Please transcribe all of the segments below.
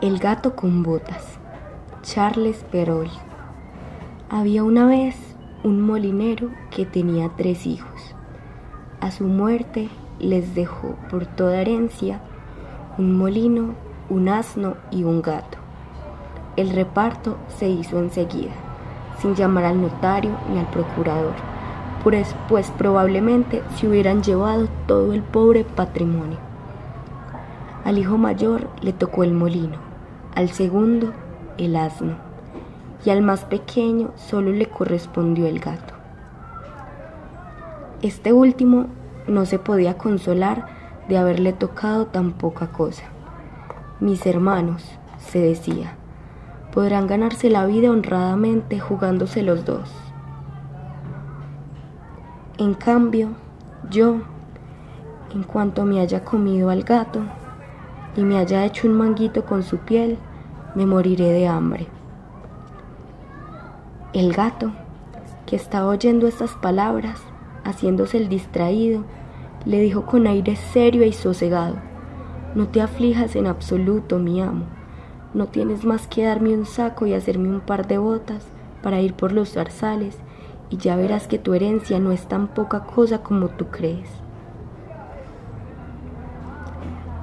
El gato con botas. Charles Perrault. Había una vez un molinero que tenía 3 hijos. A su muerte les dejó por toda herencia un molino, un asno y un gato. El reparto se hizo enseguida, sin llamar al notario ni al procurador, pues probablemente se hubieran llevado todo el pobre patrimonio. Al hijo mayor le tocó el molino, al segundo el asno, y al más pequeño solo le correspondió el gato. Este último no se podía consolar de haberle tocado tan poca cosa. Mis hermanos, se decía, podrán ganarse la vida honradamente jugándose los dos. En cambio, yo, en cuanto me haya comido al gato y me haya hecho un manguito con su piel, me moriré de hambre. El gato, que estaba oyendo estas palabras, haciéndose el distraído, le dijo con aire serio y sosegado: «No te aflijas en absoluto, mi amo. No tienes más que darme un saco y hacerme un par de botas para ir por los zarzales, y ya verás que tu herencia no es tan poca cosa como tú crees».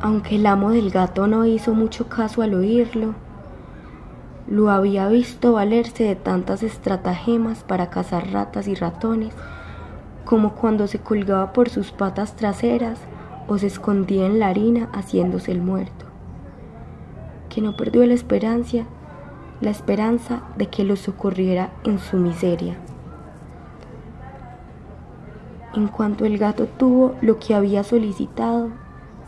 Aunque el amo del gato no hizo mucho caso al oírlo, lo había visto valerse de tantas estratagemas para cazar ratas y ratones, como cuando se colgaba por sus patas traseras o se escondía en la harina haciéndose el muerto, que no perdió la esperanza de que lo socorriera en su miseria. En cuanto el gato tuvo lo que había solicitado,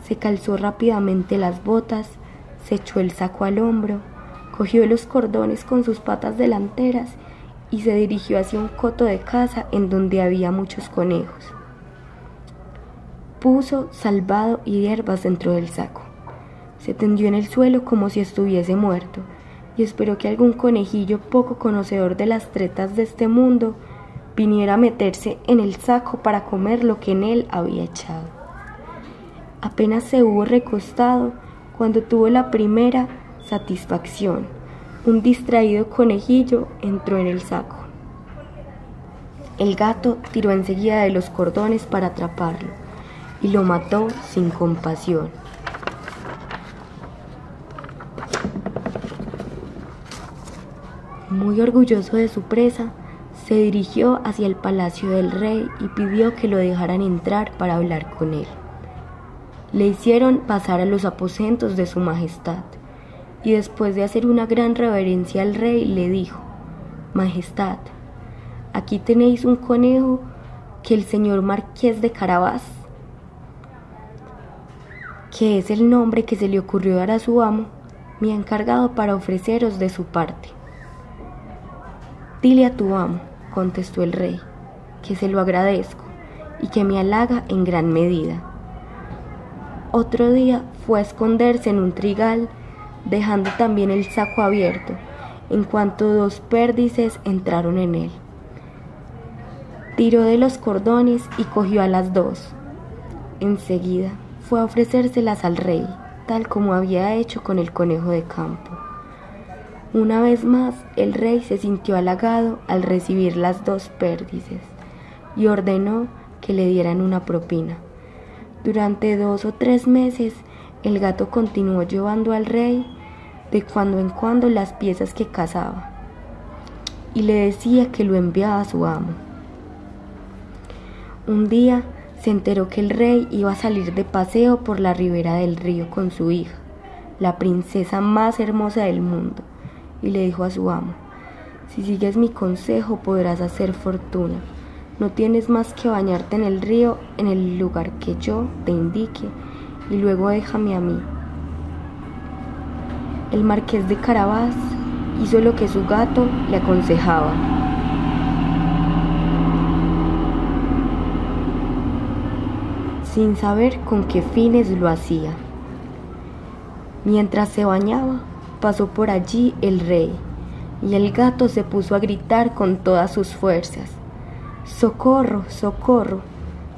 se calzó rápidamente las botas, se echó el saco al hombro, cogió los cordones con sus patas delanteras y se dirigió hacia un coto de caza en donde había muchos conejos. Puso salvado y hierbas dentro del saco. Se tendió en el suelo como si estuviese muerto y esperó que algún conejillo poco conocedor de las tretas de este mundo viniera a meterse en el saco para comer lo que en él había echado. Apenas se hubo recostado cuando tuvo la primera satisfacción. Un distraído conejillo entró en el saco. El gato tiró enseguida de los cordones para atraparlo y lo mató sin compasión. Muy orgulloso de su presa, se dirigió hacia el palacio del rey y pidió que lo dejaran entrar para hablar con él. Le hicieron pasar a los aposentos de su majestad, y después de hacer una gran reverencia al rey, le dijo: «Majestad, aquí tenéis un conejo que el señor Marqués de Carabás, que es el nombre que se le ocurrió dar a su amo, me ha encargado para ofreceros de su parte». «Dile a tu amo», contestó el rey, «que se lo agradezco y que me halaga en gran medida». Otro día fue a esconderse en un trigal, dejando también el saco abierto, en cuanto 2 pérdices entraron en él. Tiró de los cordones y cogió a las 2. Enseguida fue a ofrecérselas al rey, tal como había hecho con el conejo de campo. Una vez más, el rey se sintió halagado al recibir las 2 pérdices y ordenó que le dieran una propina. Durante 2 o 3 meses, el gato continuó llevando al rey de cuando en cuando las piezas que cazaba y le decía que lo enviaba a su amo. Un día se enteró que el rey iba a salir de paseo por la ribera del río con su hija, la princesa más hermosa del mundo, y le dijo a su amo: «Si sigues mi consejo podrás hacer fortuna. No tienes más que bañarte en el río en el lugar que yo te indique y luego déjame a mí». El Marqués de Carabás hizo lo que su gato le aconsejaba. Sin saber con qué fines lo hacía. Mientras se bañaba, pasó por allí el rey, y el gato se puso a gritar con todas sus fuerzas: «¡Socorro, socorro!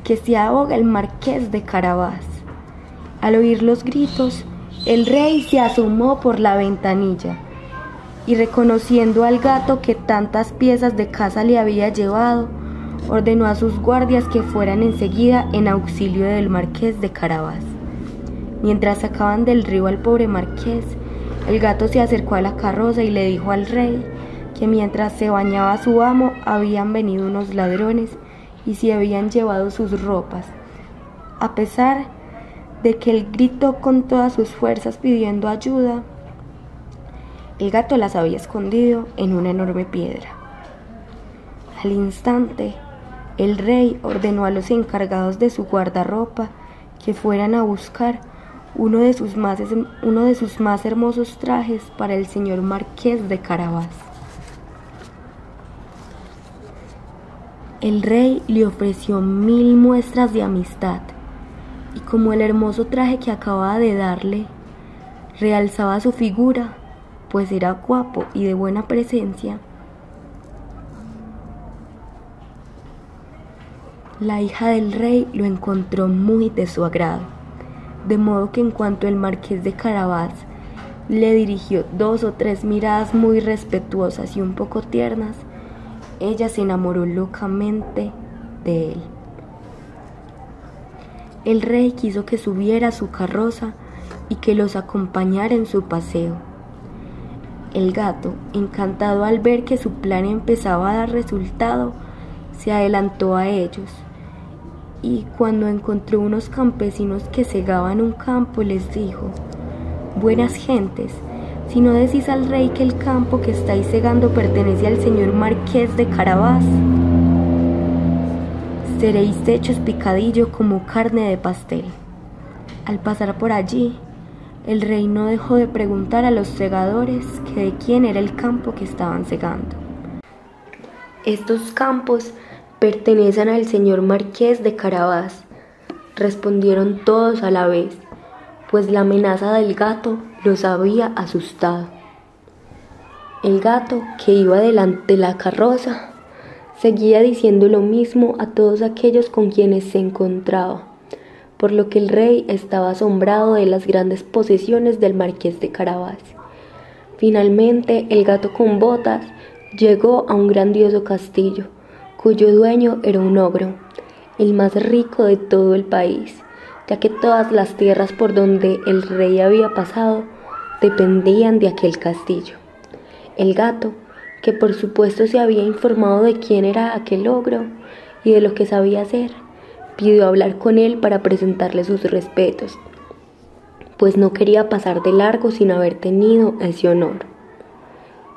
¡Que se ahoga el Marqués de Carabás!». Al oír los gritos, El rey se asomó por la ventanilla y, reconociendo al gato que tantas piezas de casa le había llevado, ordenó a sus guardias que fueran enseguida en auxilio del marqués de Carabás. Mientras sacaban del río al pobre marqués, el gato se acercó a la carroza y le dijo al rey que mientras se bañaba su amo habían venido unos ladrones y se habían llevado sus ropas. A pesar de que él gritó con todas sus fuerzas pidiendo ayuda, el gato las había escondido en una enorme piedra. Al instante, el rey ordenó a los encargados de su guardarropa que fueran a buscar uno de sus más hermosos trajes para el señor marqués de Carabás. El rey le ofreció 1000 muestras de amistad, y como el hermoso traje que acababa de darle realzaba su figura, pues era guapo y de buena presencia, la hija del rey lo encontró muy de su agrado, de modo que en cuanto el marqués de Carabás le dirigió 2 o 3 miradas muy respetuosas y un poco tiernas, ella se enamoró locamente de él. El rey quiso que subiera a su carroza y que los acompañara en su paseo. El gato, encantado al ver que su plan empezaba a dar resultado, se adelantó a ellos y, cuando encontró unos campesinos que segaban un campo, les dijo: «Buenas gentes, si no decís al rey que el campo que estáis segando pertenece al señor marqués de Carabás, seréis hechos picadillo como carne de pastel». Al pasar por allí, el rey no dejó de preguntar a los segadores que de quién era el campo que estaban segando. «Estos campos pertenecen al señor marqués de Carabás», respondieron todos a la vez, pues la amenaza del gato los había asustado. El gato, que iba delante de la carroza, seguía diciendo lo mismo a todos aquellos con quienes se encontraba, por lo que el rey estaba asombrado de las grandes posesiones del marqués de Carabás. Finalmente, el gato con botas llegó a un grandioso castillo, cuyo dueño era un ogro, el más rico de todo el país, ya que todas las tierras por donde el rey había pasado dependían de aquel castillo. El gato, que por supuesto se había informado de quién era aquel ogro y de lo que sabía hacer, pidió hablar con él para presentarle sus respetos, pues no quería pasar de largo sin haber tenido ese honor.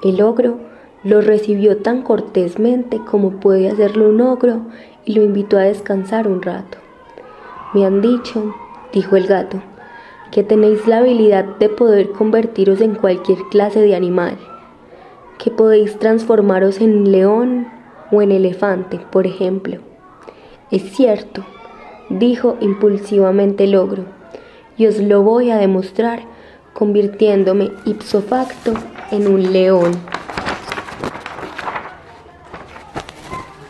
El ogro lo recibió tan cortésmente como puede hacerlo un ogro y lo invitó a descansar un rato. «Me han dicho», dijo el gato, «que tenéis la habilidad de poder convertiros en cualquier clase de animal, que podéis transformaros en león o en elefante, por ejemplo». «Es cierto», dijo impulsivamente el ogro, «y os lo voy a demostrar convirtiéndome ipso facto en un león».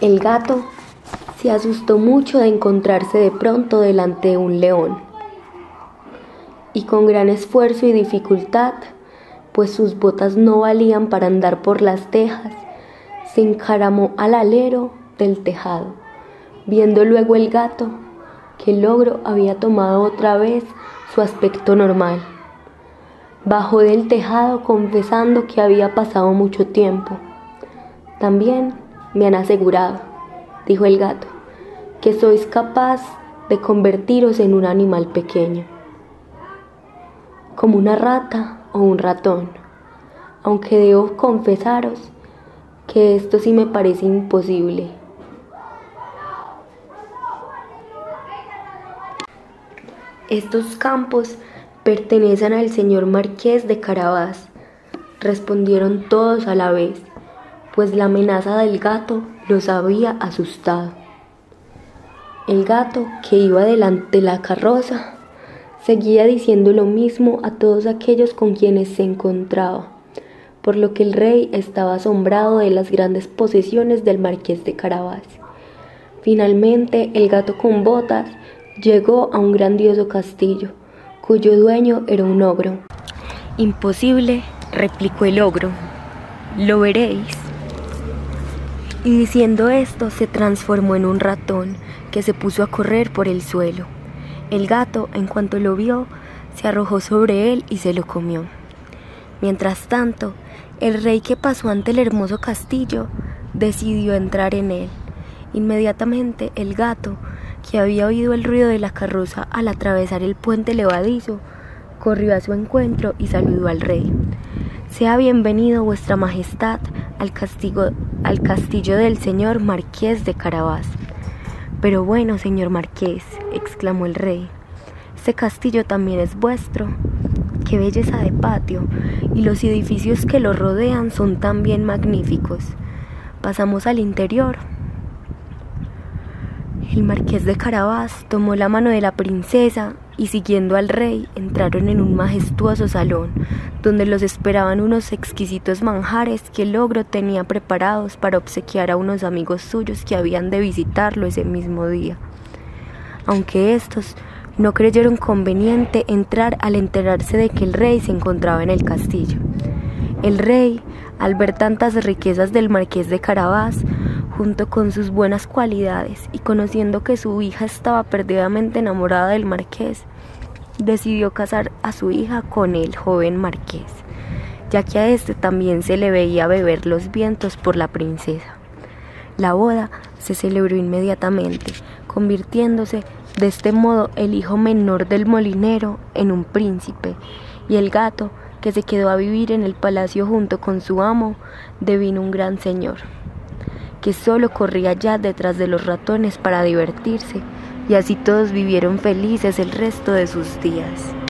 El gato se asustó mucho de encontrarse de pronto delante de un león, y con gran esfuerzo y dificultad, pues sus botas no valían para andar por las tejas, se encaramó al alero del tejado, viendo luego el gato que el ogro había tomado otra vez su aspecto normal. Bajó del tejado confesando que había pasado mucho tiempo. «También me han asegurado», dijo el gato, «que sois capaz de convertiros en un animal pequeño, como una rata o un ratón, aunque debo confesaros que esto sí me parece imposible». «Estos campos pertenecen al señor marqués de Carabás», respondieron todos a la vez, pues la amenaza del gato los había asustado. El gato, que iba delante de la carroza, seguía diciendo lo mismo a todos aquellos con quienes se encontraba, por lo que el rey estaba asombrado de las grandes posesiones del marqués de Carabás. Finalmente, el gato con botas llegó a un grandioso castillo, cuyo dueño era un ogro. Imposible, replicó el ogro, lo veréis. Y diciendo esto se transformó en un ratón que se puso a correr por el suelo. El gato, en cuanto lo vio, se arrojó sobre él y se lo comió. Mientras tanto, el rey, que pasó ante el hermoso castillo, decidió entrar en él. Inmediatamente el gato, que había oído el ruido de la carroza al atravesar el puente levadizo, corrió a su encuentro y saludó al rey. «Sea bienvenido vuestra majestad al castillo del señor marqués de Carabás». «Pero bueno, señor marqués», exclamó el rey, «este castillo también es vuestro. ¡Qué belleza de patio! Y los edificios que lo rodean son también magníficos. Pasamos al interior». El marqués de Carabás tomó la mano de la princesa y, siguiendo al rey, entraron en un majestuoso salón, donde los esperaban unos exquisitos manjares que el ogro tenía preparados para obsequiar a unos amigos suyos que habían de visitarlo ese mismo día. Aunque estos no creyeron conveniente entrar al enterarse de que el rey se encontraba en el castillo. El rey, al ver tantas riquezas del marqués de Carabás, junto con sus buenas cualidades, y conociendo que su hija estaba perdidamente enamorada del marqués, decidió casar a su hija con el joven marqués, ya que a este también se le veía beber los vientos por la princesa. La boda se celebró inmediatamente, convirtiéndose de este modo el hijo menor del molinero en un príncipe, y el gato, que se quedó a vivir en el palacio junto con su amo, devino un gran señor, que solo corría ya detrás de los ratones para divertirse, y así todos vivieron felices el resto de sus días.